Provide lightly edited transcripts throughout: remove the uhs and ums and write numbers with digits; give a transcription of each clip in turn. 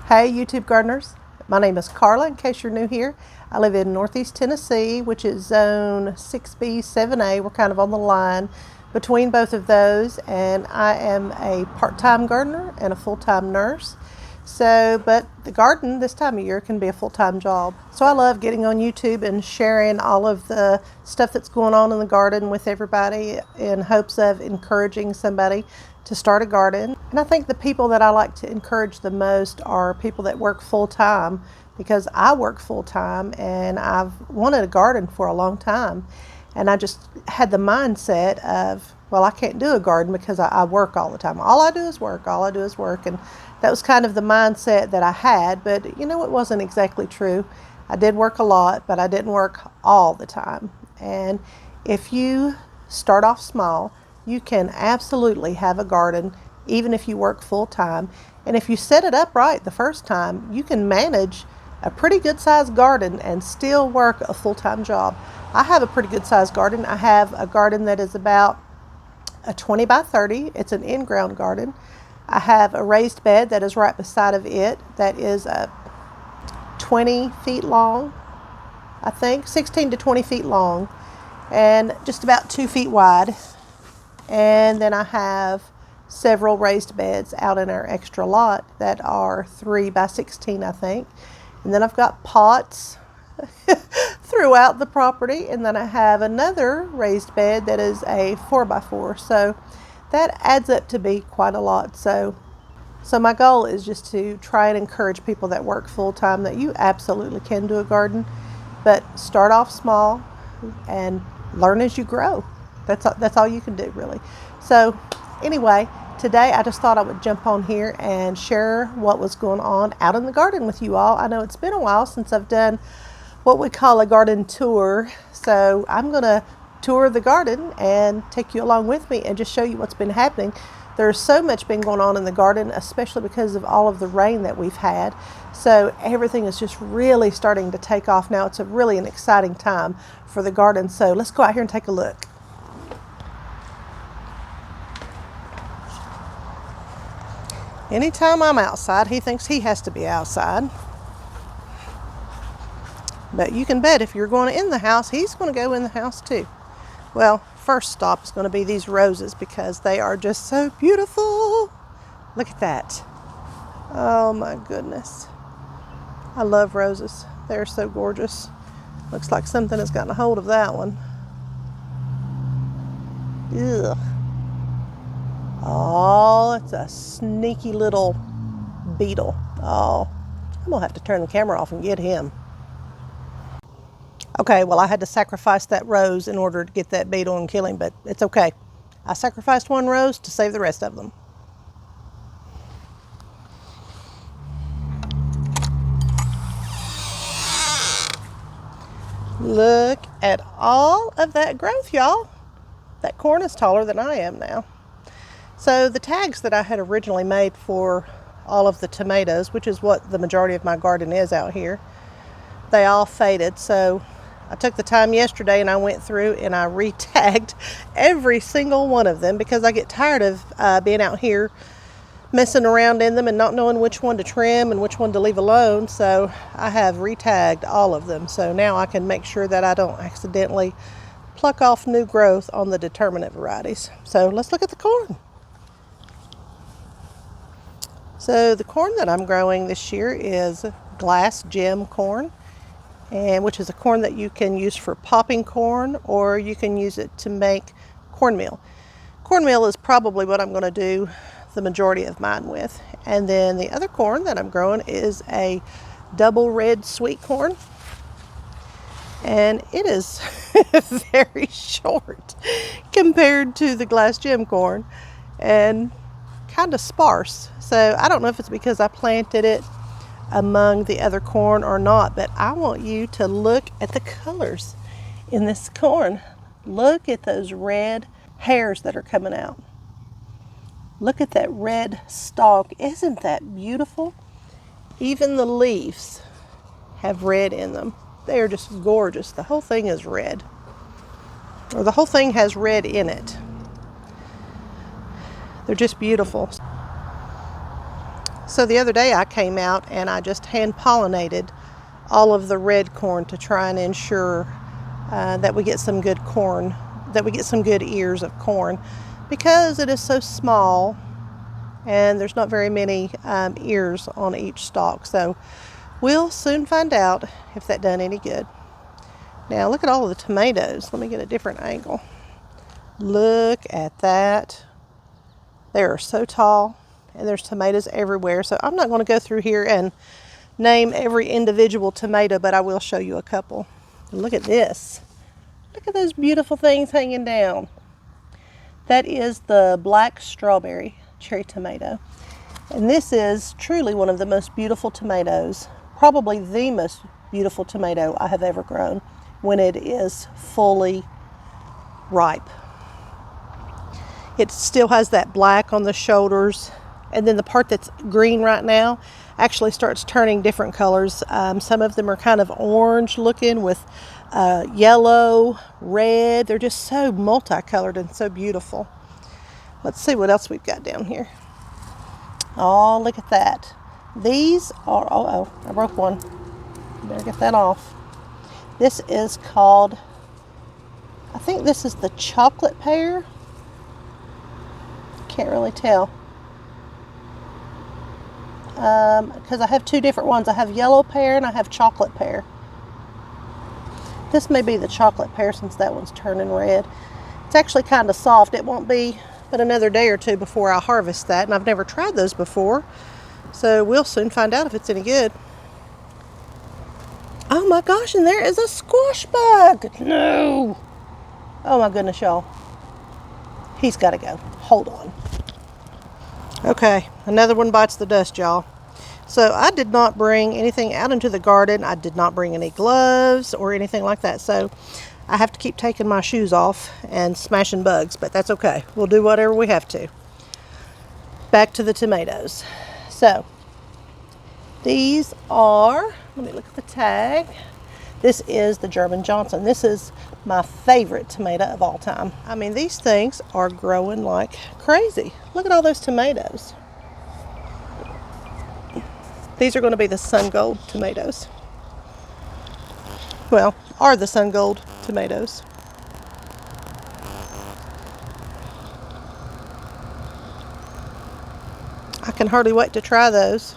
Hey YouTube gardeners, my name is Carla in case you're new here. I live in Northeast Tennessee, which is zone 6B, 7A. We're kind of on the line between both of those, and I am a part-time gardener and a full-time nurse. But the garden this time of year can be a full-time job. So I love getting on YouTube and sharing all of the stuff that's going on in the garden with everybody in hopes of encouraging somebody to start a garden. And I think the people that I like to encourage the most are people that work full-time, because I work full-time and I've wanted a garden for a long time. And I just had the mindset of, well, I can't do a garden because I work all the time. All I do is work, all I do is work. And that was kind of the mindset that I had, but you know, it wasn't exactly true. I did work a lot, but I didn't work all the time. And if you start off small, you can absolutely have a garden even if you work full-time. And if you set it up right the first time, you can manage a pretty good sized garden and still work a full-time job. I have a pretty good sized garden. I have a garden that is about a 20 by 30. It's an in-ground garden. I have a raised bed that is right beside of it that is 20 feet long, I think, 16 to 20 feet long, and just about 2 feet wide. And then I have several raised beds out in our extra lot that are 3 by 16, I think. And then I've got pots throughout the property. And then I have another raised bed that is a 4 by 4. So that adds up to be quite a lot. So my goal is just to try and encourage people that work full time that you absolutely can do a garden, but start off small and learn as you grow. That's all you can do, really. So anyway, today I just thought I would jump on here and share what was going on out in the garden with you all. I know it's been a while since I've done what we call a garden tour. So I'm going to tour the garden and take you along with me and just show you what's been happening. There's so much been going on in the garden, especially because of all of the rain that we've had. So everything is just really starting to take off now. It's really an exciting time for the garden. So let's go out here and take a look. Anytime I'm outside, he thinks he has to be outside. But you can bet if you're going in the house, he's going to go in the house too. Well, first stop is going to be these roses because they are just so beautiful. Look at that. Oh my goodness. I love roses. They're so gorgeous. Looks like something has gotten a hold of that one. Ugh. Oh, it's a sneaky little beetle. Oh, I'm going to have to turn the camera off and get him. Okay, well, I had to sacrifice that rose in order to get that beetle and kill him, but it's okay. I sacrificed one rose to save the rest of them. Look at all of that growth, y'all. That corn is taller than I am now. So the tags that I had originally made for all of the tomatoes, which is what the majority of my garden is out here, they all faded. So I took the time yesterday and I went through and I re-tagged every single one of them because I get tired of being out here messing around in them and not knowing which one to trim and which one to leave alone. So I have re-tagged all of them. So now I can make sure that I don't accidentally pluck off new growth on the determinate varieties. So let's look at the corn. So the corn that I'm growing this year is glass gem corn, and which is a corn that you can use for popping corn, or you can use it to make cornmeal. Cornmeal is probably what I'm going to do the majority of mine with. And then the other corn that I'm growing is a double red sweet corn, and it is very short compared to the glass gem corn and kind of sparse. So I don't know if it's because I planted it among the other corn or not, but I want you to look at the colors in this corn. Look at those red hairs that are coming out. Look at that red stalk. Isn't that beautiful? Even the leaves have red in them. They are just gorgeous. The whole thing is red, or the whole thing has red in it. They're just beautiful. So the other day I came out and I just hand pollinated all of the red corn to try and ensure that we get some good corn, that we get some good ears of corn, because it is so small and there's not very many ears on each stalk. So we'll soon find out if that done any good. Now look at all of the tomatoes. Let me get a different angle. Look at that. They are so tall and there's tomatoes everywhere. So I'm not going to go through here and name every individual tomato, but I will show you a couple. And look at this. Look at those beautiful things hanging down. That is the black strawberry cherry tomato. And this is truly one of the most beautiful tomatoes, probably the most beautiful tomato I have ever grown when it is fully ripe. It still has that black on the shoulders, and then the part that's green right now actually starts turning different colors. Some of them are kind of orange looking with yellow, red. They're just so multicolored and so beautiful. Let's see what else we've got down here. Oh, look at that. These are, oh, I broke one. Better get that off. This is called, I think this is the chocolate pear. Can't really tell. Because I have two different ones. I have yellow pear and I have chocolate pear. This may be the chocolate pear since that one's turning red. It's actually kind of soft. It won't be but another day or two before I harvest that, and I've never tried those before, so we'll soon find out if it's any good. Oh my gosh, and there is a squash bug. No. Oh my goodness, y'all. He's got to go. Hold on. Okay, another one bites the dust, y'all. So I did not bring anything out into the garden. I did not bring any gloves or anything like that. So I have to keep taking my shoes off and smashing bugs, but that's okay. We'll do whatever we have to. Back to the tomatoes. So these are, let me look at the tag. This is the German Johnson. This is my favorite tomato of all time. I mean, these things are growing like crazy. Look at all those tomatoes. These are going to be the Sun Gold tomatoes. Well, are the Sun Gold tomatoes. I can hardly wait to try those.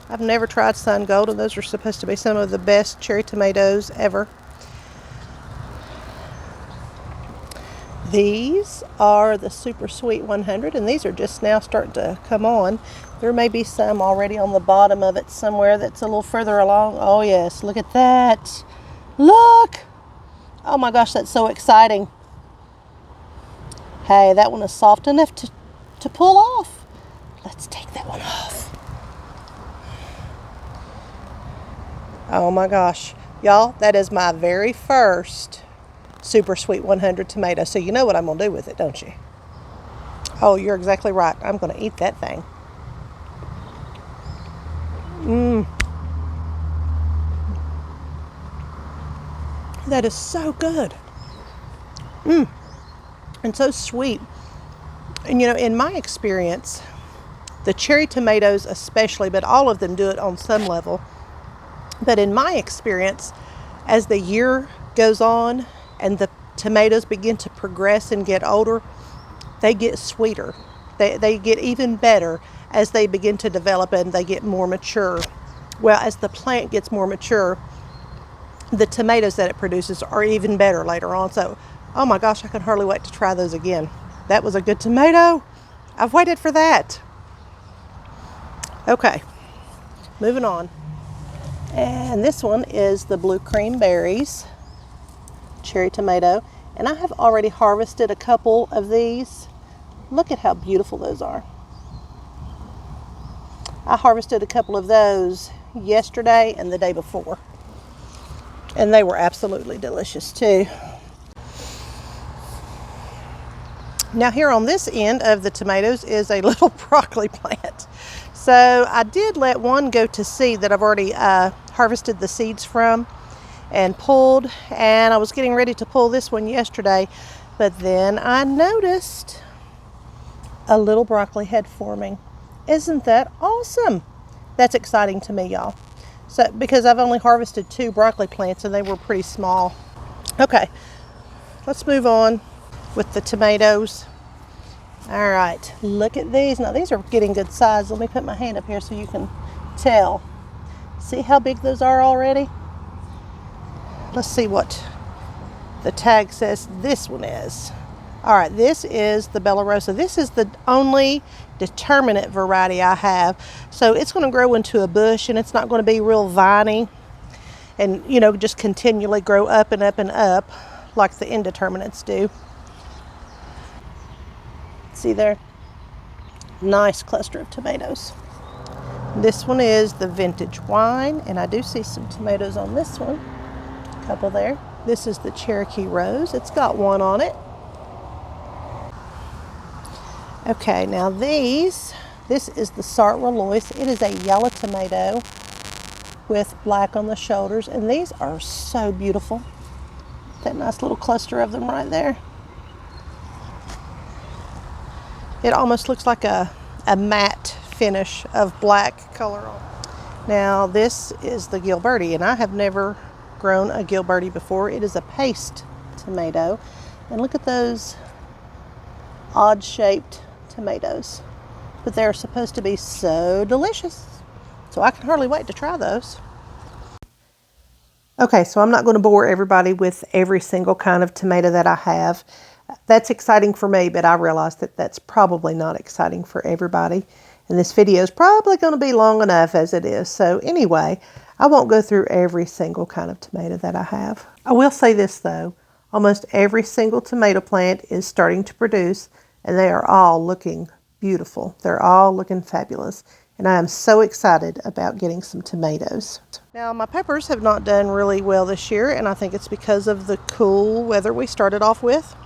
I've never tried Sun Gold, and those are supposed to be some of the best cherry tomatoes ever. These are the Super Sweet 100, and these are just now starting to come on. There may be some already on the bottom of it somewhere that's a little further along. Oh yes, look at that. Look! Oh my gosh, that's so exciting. Hey, that one is soft enough to pull off. Let's take that one off. Oh my gosh. Y'all, that is my very first Super Sweet 100 tomato. So you know what I'm going to do with it, don't you? Oh, you're exactly right. I'm going to eat that thing. That is so good. And so sweet. And you know, in my experience, the cherry tomatoes especially, but all of them do it on some level. But in my experience, as the year goes on and the tomatoes begin to progress and get older, they get sweeter. They get even better as they begin to develop and they get more mature. Well, as the plant gets more mature, the tomatoes that it produces are even better later on. So, oh my gosh, I can hardly wait to try those again. That was a good tomato. I've waited for that. Okay, moving on. And this one is the Blue Cream Berries cherry tomato. And I have already harvested a couple of these. Look at how beautiful those are. I harvested a couple of those yesterday and the day before. And they were absolutely delicious too. Now here on this end of the tomatoes is a little broccoli plant. So I did let one go to seed that I've already harvested the seeds from and pulled. And I was getting ready to pull this one yesterday. But then I noticed a little broccoli head forming Isn't that awesome? That's exciting to me, y'all. So, because I've only harvested 2 broccoli plants and they were pretty small. Okay, let's move on with the tomatoes. All right, look at these. Now these are getting good size. Let me put my hand up here so you can tell. See how big those are already? Let's see what the tag says this one is. All right, this is the Bella Rosa. This is the only determinate variety I have. So it's going to grow into a bush and it's not going to be real viney and, you know, just continually grow up and up and up like the indeterminates do. See there? Nice cluster of tomatoes. This one is the Vintage Wine, and I do see some tomatoes on this one. A couple there. This is the Cherokee Rose. It's got 1 on it. Okay, now this is the Sartre Lois. It is a yellow tomato with black on the shoulders, and these are so beautiful. That nice little cluster of them right there. It almost looks like a matte finish of black color on it. Now this is the Gilberti, and I have never grown a Gilberti before. It is a paste tomato, and look at those odd shaped tomatoes, but they're supposed to be so delicious, so I can hardly wait to try those. Okay, so I'm not going to bore everybody with every single kind of tomato that I have. That's exciting for me, but I realize that that's probably not exciting for everybody, and this video is probably going to be long enough as it is. So anyway, I won't go through every single kind of tomato that I have. I will say this though, almost every single tomato plant is starting to produce, and they are all looking beautiful. They're all looking fabulous. And I am so excited about getting some tomatoes. Now my peppers have not done really well this year, and I think it's because of the cool weather we started off with.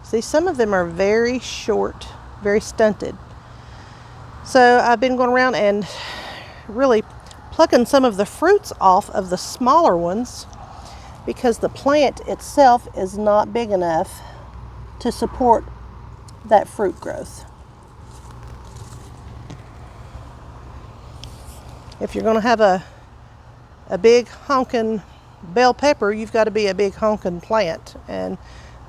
See, some of them are very short, very stunted. So I've been going around and really plucking some of the fruits off of the smaller ones because the plant itself is not big enough to support that fruit growth. If you're going to have a big honkin' bell pepper, you've got to be a big honkin' plant, and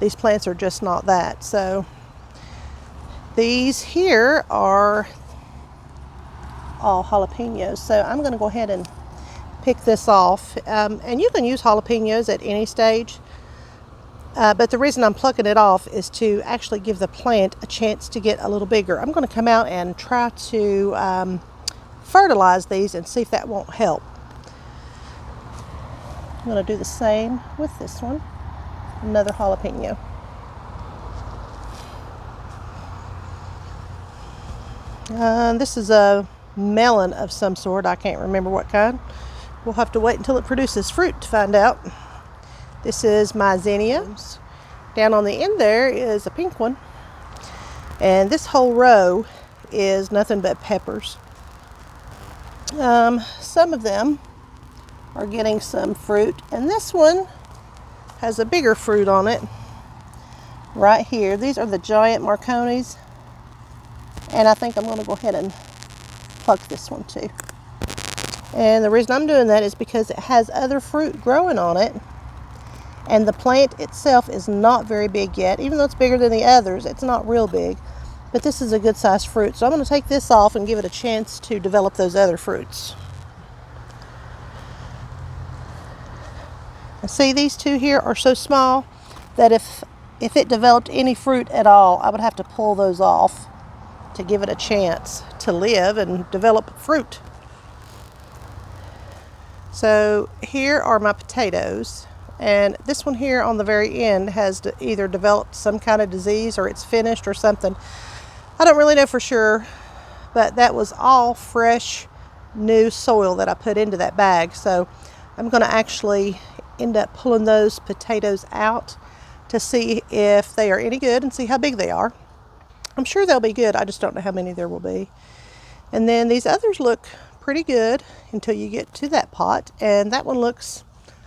these plants are just not that. So these here are all jalapenos, so I'm going to go ahead and pick this off, and you can use jalapenos at any stage. But the reason I'm plucking it off is to actually give the plant a chance to get a little bigger. I'm going to come out and try to fertilize these and see if that won't help. I'm going to do the same with this one. Another jalapeno. This is a melon of some sort. I can't remember what kind. We'll have to wait until it produces fruit to find out. This is my zinnias. Down on the end there is a pink one. And this whole row is nothing but peppers. Some of them are getting some fruit, and this one has a bigger fruit on it right here. These are the giant Marconis, and I think I'm going to go ahead and pluck this one too. And the reason I'm doing that is because it has other fruit growing on it, and the plant itself is not very big yet. Even though it's bigger than the others, it's not real big. But this is a good sized fruit, so I'm going to take this off and give it a chance to develop those other fruits. And see, these two here are so small that if it developed any fruit at all, I would have to pull those off to give it a chance to live and develop fruit. So here are my potatoes, and this one here on the very end has either developed some kind of disease or it's finished or something. I don't really know for sure, but that was all fresh, new soil that I put into that bag. So I'm going to actually end up pulling those potatoes out to see if they are any good and see how big they are. I'm sure they'll be good. I just don't know how many there will be. And then these others look pretty good until you get to that pot, and that one looks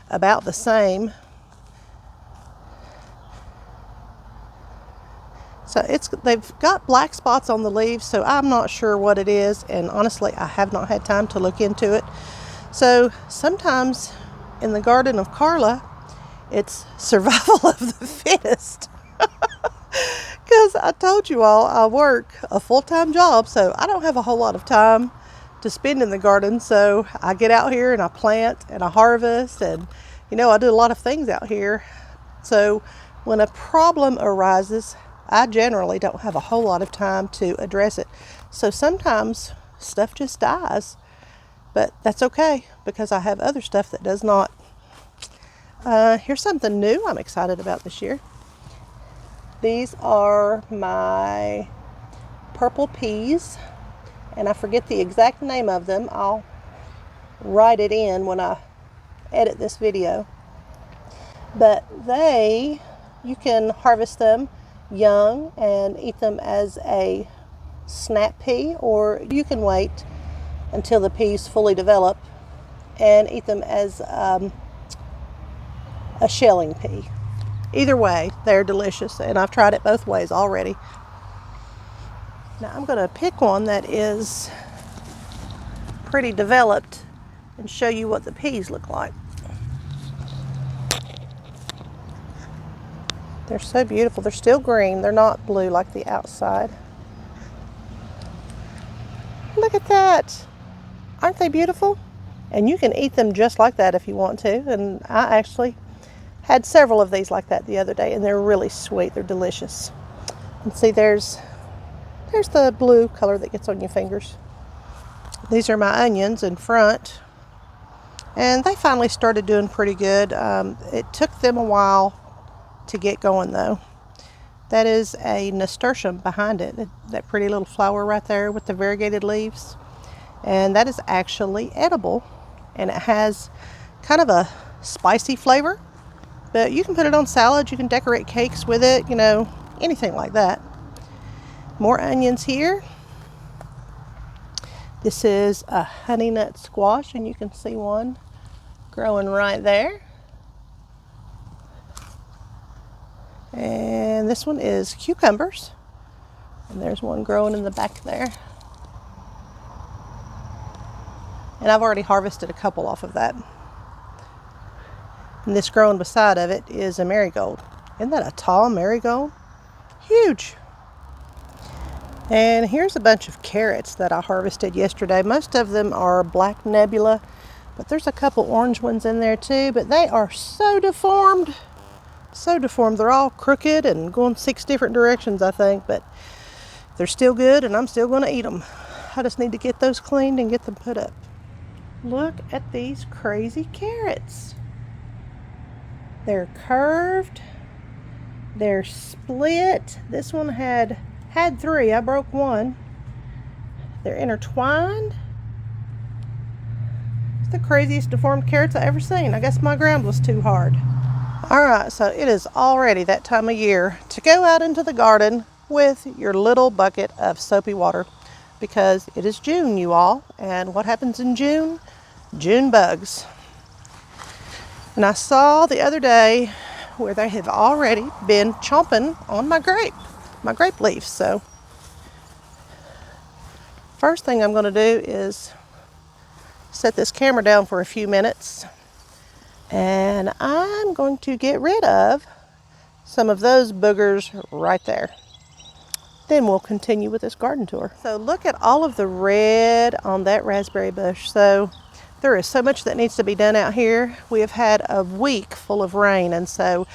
about the same. So they've got black spots on the leaves, so I'm not sure what it is, and honestly I have not had time to look into it. So sometimes in the garden of Carla, it's survival of the fittest. Because I told you all, I work a full-time job, so I don't have a whole lot of time to spend in the garden. So I get out here and I plant and I harvest, and I do a lot of things out here. So when a problem arises, I generally don't have a whole lot of time to address it. So sometimes stuff just dies, but that's okay because I have other stuff that does not. Here's something new I'm excited about this year. These are my purple peas, and I forget the exact name of them. I'll write it in when I edit this video. But you can harvest them young and eat them as a snap pea, or you can wait until the peas fully develop and eat them as a shelling pea. Either way, they're delicious, and I've tried it both ways already. Now I'm going to pick one that is pretty developed and show you what the peas look like. They're so beautiful. They're still green. They're not blue like the outside. Look at that. Aren't they beautiful? And you can eat them just like that if you want to. And I actually had several of these like that the other day, and they're really sweet. They're delicious. And see, there's the blue color that gets on your fingers. These are my onions in front. And they finally started doing pretty good. It took them a while to get going though. That is a nasturtium behind it, that pretty little flower right there with the variegated leaves. And that is actually edible, and it has kind of a spicy flavor, but you can put it on salad, you can decorate cakes with it, anything like that. More onions here. This is a honey nut squash, and you can see one growing right there. And this one is cucumbers, and there's one growing in the back there. And I've already harvested a couple off of that. And this growing beside of it is a marigold. Isn't that a tall marigold? Huge. And here's a bunch of carrots that I harvested yesterday. Most of them are black nebula, but there's a couple orange ones in there too, but they are so deformed. So deformed. They're all crooked and going 6 different directions, I think, but they're still good, and I'm still going to eat them. I just need to get those cleaned and get them put up. Look at these crazy carrots. They're curved. They're split. This one had 3. I broke one. They're intertwined. It's the craziest deformed carrots I ever seen. I guess my ground was too hard. Alright, so it is already that time of year to go out into the garden with your little bucket of soapy water, because it is June, you all, and what happens in June? June bugs. And I saw the other day where they have already been chomping on my grape leaves. So first thing I'm going to do is set this camera down for a few minutes, and I'm going to get rid of some of those boogers right there. Then we'll continue with this garden tour. So look at all of the red on that raspberry bush. So there is so much that needs to be done out here. We have had a week full of rain, and so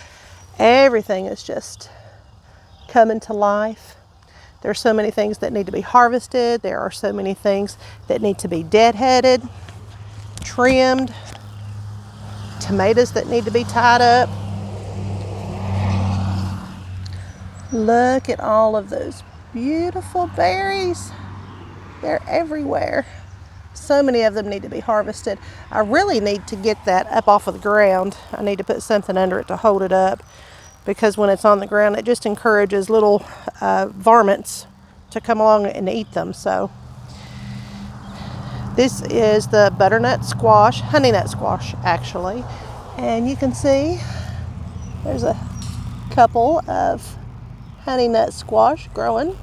everything is just coming to life. There are so many things that need to be harvested. There are so many things that need to be deadheaded, trimmed, tomatoes that need to be tied up. Look at all of those beautiful berries. They're everywhere. So many of them need to be harvested. I really need to get that up off of the ground. I need to put something under it to hold it up, because when it's on the ground, it just encourages little varmints to come along and eat them. So this is the butternut squash, honey nut squash actually, and you can see there's a couple of honey nut squash growing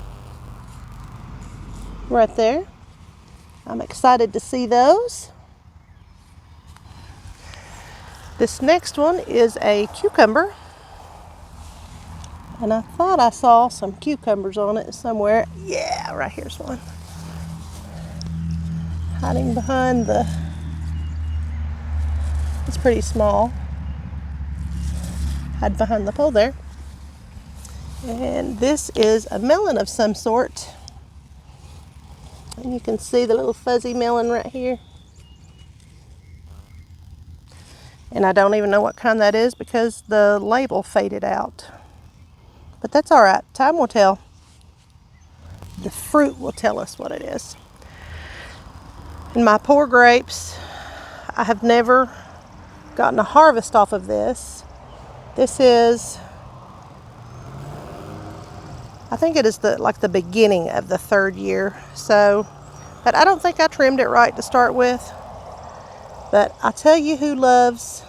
right there. I'm excited to see those. This next one is a cucumber. And I thought I saw some cucumbers on it somewhere. Yeah, right here's one. Hiding behind the, it's pretty small. Hide behind the pole there. And this is a melon of some sort. And you can see the little fuzzy melon right here. And I don't even know what kind that is because the label faded out. But that's all right. Time will tell. The fruit will tell us what it is. And my poor grapes, I have never gotten a harvest off of this. This is, I think it is like the beginning of the third year. So, but I don't think I trimmed it right to start with. But I'll tell you who loves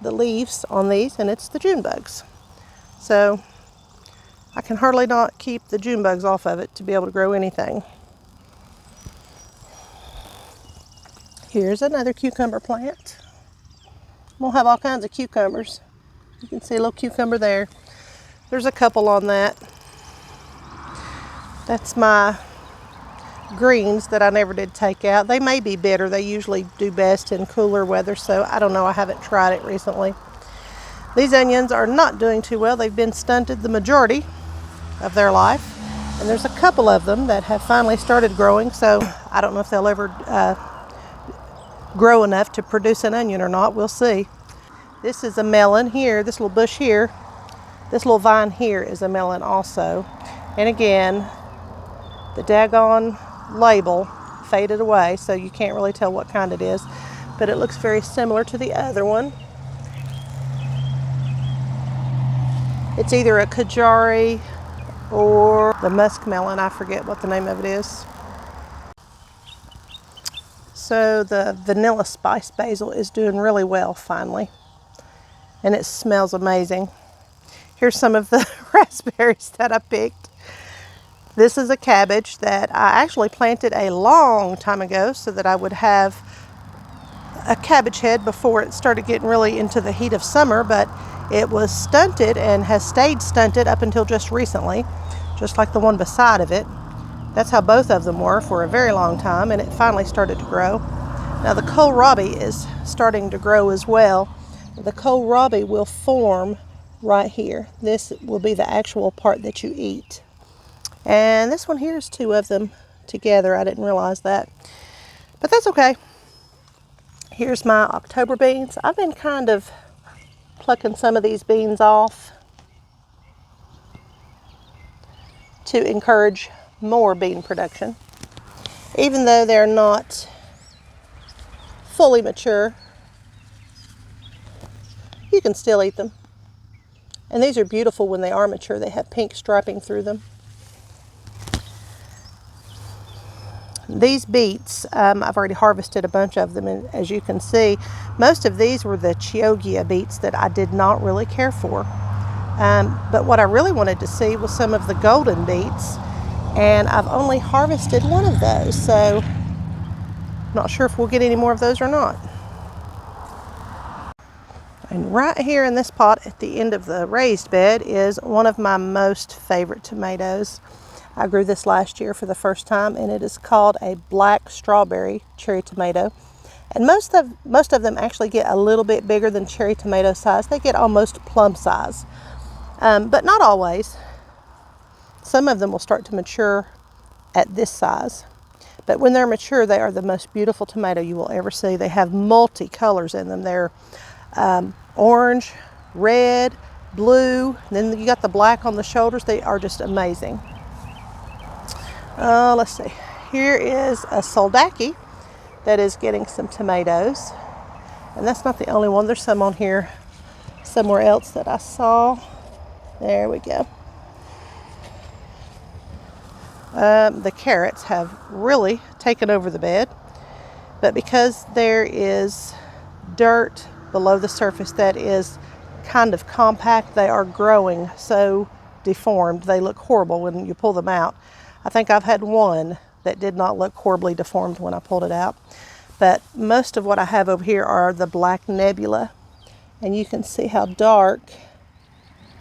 the leaves on these, and it's the June bugs. So I can hardly not keep the June bugs off of it to be able to grow anything. Here's another cucumber plant. We'll have all kinds of cucumbers. You can see a little cucumber there. There's a couple on that. That's my greens that I never did take out. They may be bitter. They usually do best in cooler weather, so I don't know. I haven't tried it recently. These onions are not doing too well. They've been stunted the majority of their life, and there's a couple of them that have finally started growing, so I don't know if they'll ever grow enough to produce an onion or not. We'll see. This is a melon here. This little bush here, this little vine here is a melon also. And again, the daggone label faded away, so you can't really tell what kind it is, but it looks very similar to the other one. It's either a Kajari or the muskmelon. I forget what the name of it is. So the vanilla spice basil is doing really well finally, and it smells amazing. Here's some of the raspberries that I picked. This is a cabbage that I actually planted a long time ago so that I would have a cabbage head before it started getting really into the heat of summer, but it was stunted and has stayed stunted up until just recently, just like the one beside of it. That's how both of them were for a very long time, and it finally started to grow. Now the kohlrabi is starting to grow as well. The kohlrabi will form right here. This will be the actual part that you eat. And this one here is two of them together. I didn't realize that, but that's okay. Here's my October beans. I've been kind of plucking some of these beans off to encourage more bean production. Even though they're not fully mature, you can still eat them. And these are beautiful when they are mature. They have pink striping through them. These beets, I've already harvested a bunch of them, and as you can see, most of these were the Chioggia beets that I did not really care for. But what I really wanted to see was some of the golden beets, and I've only harvested one of those, so I'm not sure if we'll get any more of those or not. And right here in this pot at the end of the raised bed is one of my most favorite tomatoes. I grew this last year for the first time, and it is called a black strawberry cherry tomato. And most of them actually get a little bit bigger than cherry tomato size. They get almost plum size, but not always. Some of them will start to mature at this size. But when they're mature, they are the most beautiful tomato you will ever see. They have multi-colors in them. They're orange, red, blue, and then you got the black on the shoulders. They are just amazing. Let's see. Here is a Soldaki that is getting some tomatoes. And that's not the only one. There's some on here somewhere else that I saw. There we go. The carrots have really taken over the bed, but because there is dirt below the surface that is kind of compact, they are growing so deformed. They look horrible when you pull them out. I think I've had one that did not look horribly deformed when I pulled it out. But most of what I have over here are the black nebula. And you can see how dark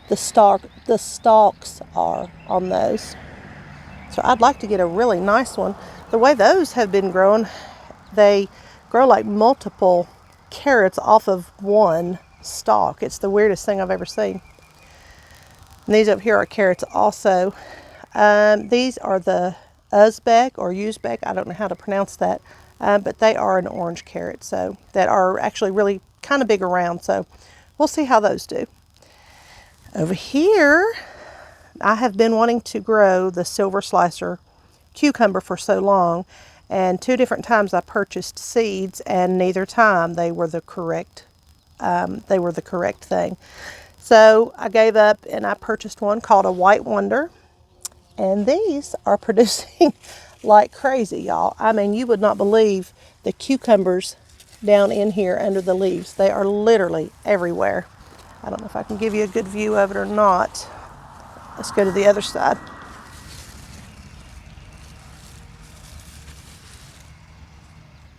the stalks are on those. So I'd like to get a really nice one. The way those have been growing, they grow like multiple carrots off of one stalk. It's the weirdest thing I've ever seen. And these up here are carrots also. These are the Uzbek or Uzbek, I don't know how to pronounce that, but they are an orange carrot, so that are actually really kind of big around, so we'll see how those do. Over here, I have been wanting to grow the silver slicer cucumber for so long, and 2 different times I purchased seeds, and neither time they were the correct thing. So I gave up and I purchased one called a White Wonder, and these are producing like crazy, y'all. I mean, you would not believe the cucumbers down in here under the leaves. They are literally everywhere. I don't know if I can give you a good view of it or not. Let's go to the other side.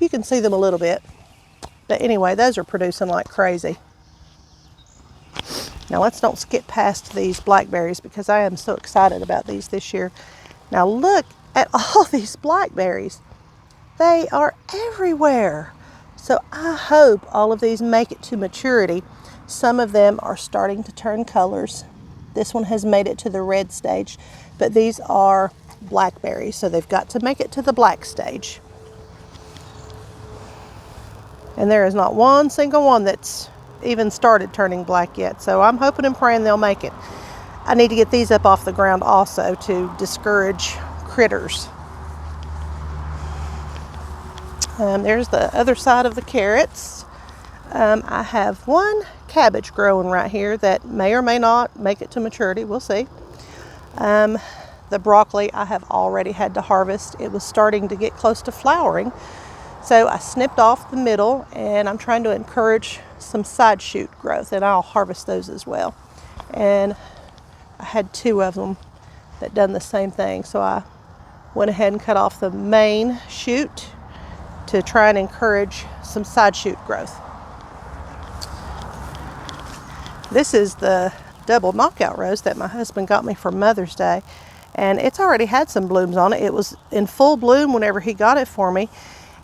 You can see them a little bit. But anyway, those are producing like crazy. Now let's don't skip past these blackberries because I am so excited about these this year. Now look at all these blackberries. They are everywhere. So I hope all of these make it to maturity. Some of them are starting to turn colors. This one has made it to the red stage, but these are blackberries, so they've got to make it to the black stage. And there is not one single one that's even started turning black yet, so I'm hoping and praying they'll make it. I need to get these up off the ground also to discourage critters. There's the other side of the carrots. I have one cabbage growing right here that may or may not make it to maturity. We'll see. The broccoli I have already had to harvest. It was starting to get close to flowering, so I snipped off the middle, and I'm trying to encourage some side shoot growth, and I'll harvest those as well. And I had 2 of them that done the same thing, so I went ahead and cut off the main shoot to try and encourage some side shoot growth. This is the double knockout rose that my husband got me for Mother's Day, and it's already had some blooms on it. It was in full bloom whenever he got it for me,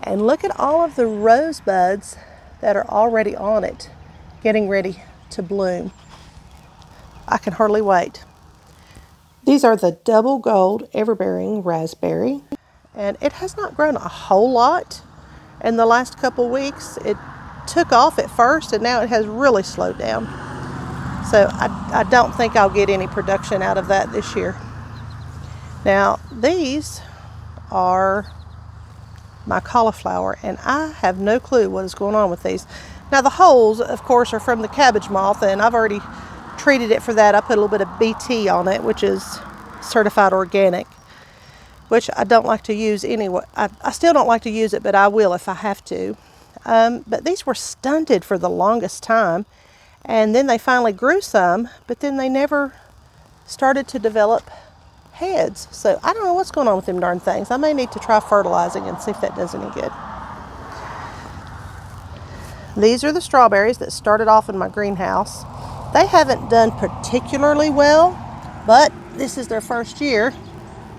and look at all of the rose buds that are already on it, getting ready to bloom. I can hardly wait. These are the double gold everbearing raspberry, and it has not grown a whole lot in the last couple weeks. It took off at first, and now it has really slowed down. So I don't think I'll get any production out of that this year. Now these are my cauliflower, and I have no clue what is going on with these. Now the holes, of course, are from the cabbage moth, and I've already treated it for that. I put a little bit of BT on it, which is certified organic, which I don't like to use anyway. I still don't like to use it, but I will if I have to. But these were stunted for the longest time, and then they finally grew some, but then they never started to develop heads. So I don't know what's going on with them darn things. I may need to try fertilizing and see if that does any good. These are the strawberries that started off in my greenhouse. They haven't done particularly well, but this is their first year.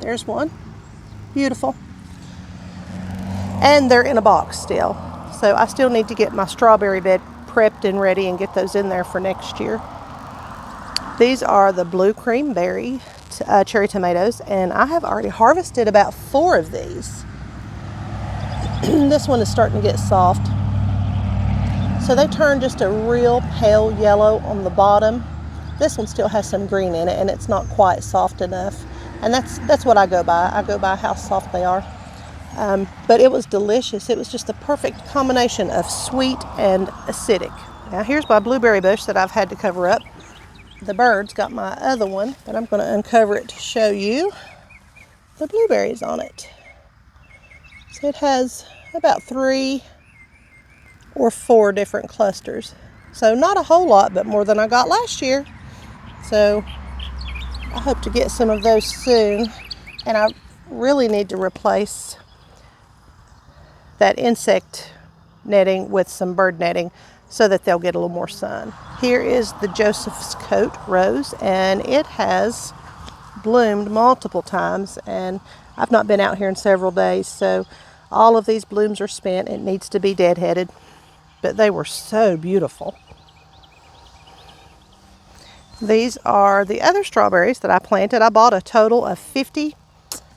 There's one. Beautiful. And they're in a box still. So I still need to get my strawberry bed prepped and ready and get those in there for next year. These are the blue cream berry cherry tomatoes, and I have already harvested about 4 of these. This one is starting to get soft. So they turn just a real pale yellow on the bottom. This one still has some green in it, and it's not quite soft enough. And that's what I go by. I go by how soft they are. But it was delicious. It was just the perfect combination of sweet and acidic. Now here's my blueberry bush that I've had to cover up. The birds got my other one, but I'm going to uncover it to show you the blueberries on it. So it has about 3 or 4 different clusters. So not a whole lot, but more than I got last year. So I hope to get some of those soon. And I really need to replace that insect netting with some bird netting so that they'll get a little more sun. Here is the Joseph's Coat rose, and it has bloomed multiple times, and I've not been out here in several days, so all of these blooms are spent. It needs to be deadheaded, but they were so beautiful. These are the other strawberries that I planted. I bought a total of 50,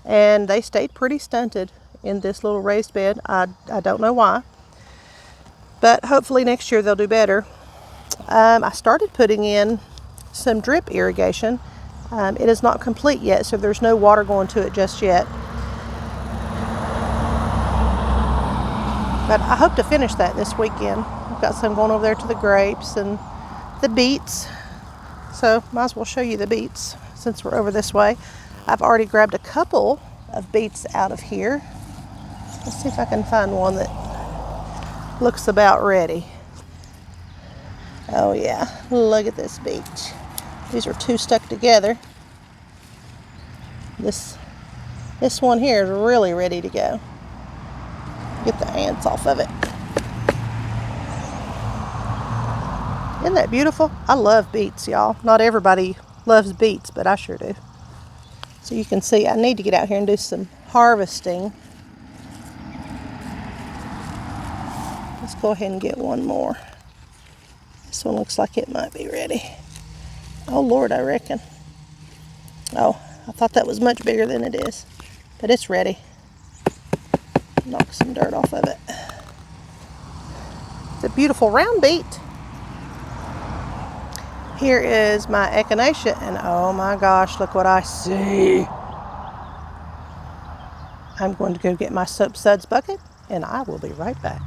and they stayed pretty stunted in this little raised bed. I don't know why, but hopefully next year they'll do better. I started putting in some drip irrigation. It is not complete yet, so there's no water going to it just yet. But I hope to finish that this weekend. I've got some going over there to the grapes and the beets. So might as well show you the beets since we're over this way. I've already grabbed a couple of beets out of here. Let's see if I can find one that looks about ready. Oh yeah, look at this beet. These are two stuck together. This one here is really ready to go. Get the ants off of it. Isn't that beautiful? I love beets, y'all. Not everybody loves beets, but I sure do. So you can see I need to get out here and do some harvesting. Let's go ahead and get one more. This one looks like it might be ready. Oh Lord, I reckon. Oh, I thought that was much bigger than it is, but it's ready. Knock some dirt off of it. It's a beautiful round beet. Here is my echinacea, and oh my gosh, look what I see. I'm going to go get my soap suds bucket, and I will be right back.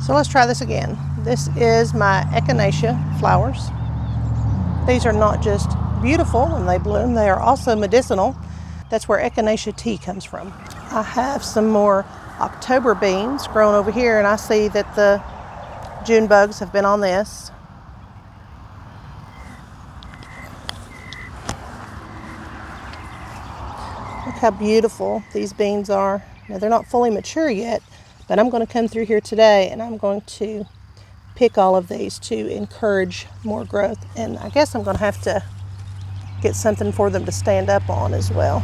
So let's try this again. This is my echinacea flowers. These are not just beautiful when they bloom, they are also medicinal. That's where echinacea tea comes from. I have some more October beans grown over here, and I see that the June bugs have been on this. Look how beautiful these beans are. Now they're not fully mature yet, but I'm going to come through here today and I'm going to pick all of these to encourage more growth. And I guess I'm going to have to get something for them to stand up on as well.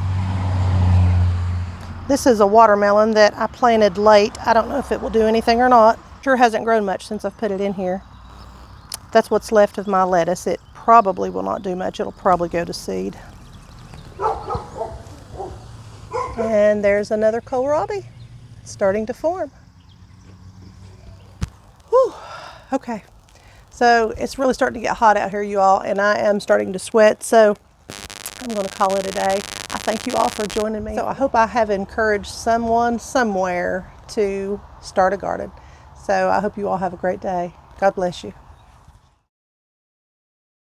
This is a watermelon that I planted late. I don't know if it will do anything or not. Sure hasn't grown much since I've put it in here. That's what's left of my lettuce. It probably will not do much. It'll probably go to seed. And there's another kohlrabi starting to form. Whew. Okay, so it's really starting to get hot out here, you all, and I am starting to sweat, so I'm going to call it a day. I thank you all for joining me. So I hope I have encouraged someone somewhere to start a garden. So I hope you all have a great day. God bless you.